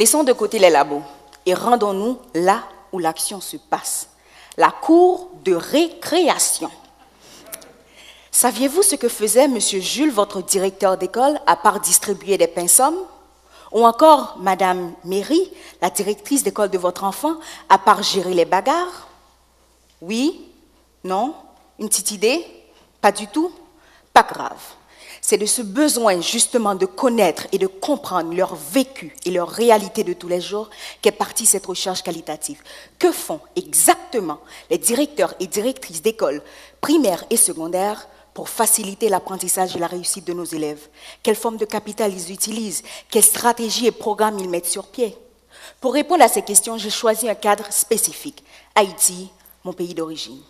Laissons de côté les labos et rendons-nous là où l'action se passe. La cour de récréation. Saviez-vous ce que faisait M. Jules, votre directeur d'école, à part distribuer des pinceaux? Ou encore Mme Méry, la directrice d'école de votre enfant, à part gérer les bagarres? Oui? Non? Une petite idée? Pas du tout? Pas grave. C'est de ce besoin justement de connaître et de comprendre leur vécu et leur réalité de tous les jours qu'est partie cette recherche qualitative. Que font exactement les directeurs et directrices d'écoles primaires et secondaires pour faciliter l'apprentissage et la réussite de nos élèves? Quelle forme de capital ils utilisent? Quelles stratégies et programmes ils mettent sur pied? Pour répondre à ces questions, j'ai choisi un cadre spécifique. Haïti, mon pays d'origine.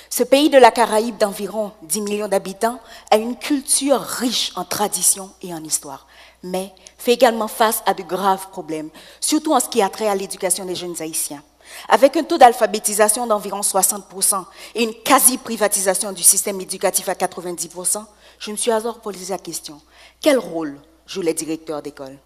Ce pays de la Caraïbe d'environ 10 millions d'habitants a une culture riche en traditions et en histoire, mais fait également face à de graves problèmes, surtout en ce qui a trait à l'éducation des jeunes haïtiens. Avec un taux d'alphabétisation d'environ 60% et une quasi-privatisation du système éducatif à 90%, je me suis alors posé la question, quel rôle jouent les directeurs d'école?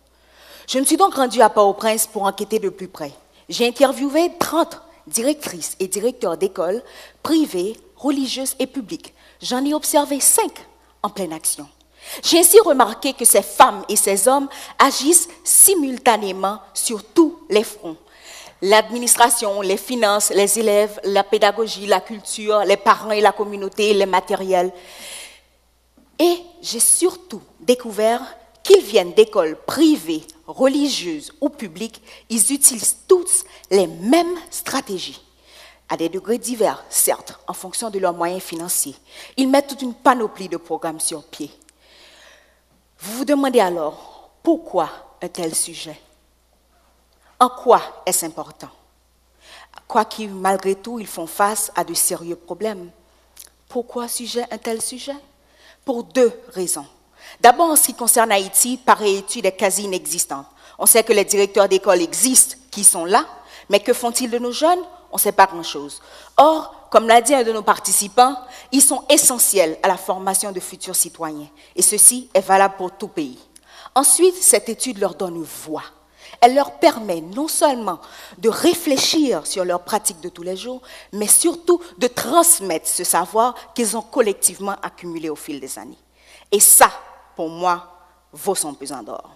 Je me suis donc rendue à Port-au-Prince pour enquêter de plus près. J'ai interviewé 30 directrices et directeurs d'écoles privées, religieuses et publiques. J'en ai observé 5 en pleine action. J'ai ainsi remarqué que ces femmes et ces hommes agissent simultanément sur tous les fronts. L'administration, les finances, les élèves, la pédagogie, la culture, les parents et la communauté, les matériels. Et j'ai surtout découvert qu'ils viennent d'écoles privées, religieuses ou publiques, ils utilisent tous les mêmes stratégies, à des degrés divers, certes, en fonction de leurs moyens financiers. Ils mettent toute une panoplie de programmes sur pied. Vous vous demandez alors, pourquoi un tel sujet? En quoi est-ce important? Quoique, malgré tout, ils font face à de sérieux problèmes. Pourquoi un tel sujet? Pour 2 raisons. D'abord, en ce qui concerne Haïti, pareille étude est quasi inexistante. On sait que les directeurs d'école existent, qui sont là, mais que font-ils de nos jeunes? On ne sait pas grand-chose. Or, comme l'a dit un de nos participants, ils sont essentiels à la formation de futurs citoyens. Et ceci est valable pour tout pays. Ensuite, cette étude leur donne une voix. Elle leur permet non seulement de réfléchir sur leurs pratiques de tous les jours, mais surtout de transmettre ce savoir qu'ils ont collectivement accumulé au fil des années. Et ça, pour moi, vaut son pesant d'or.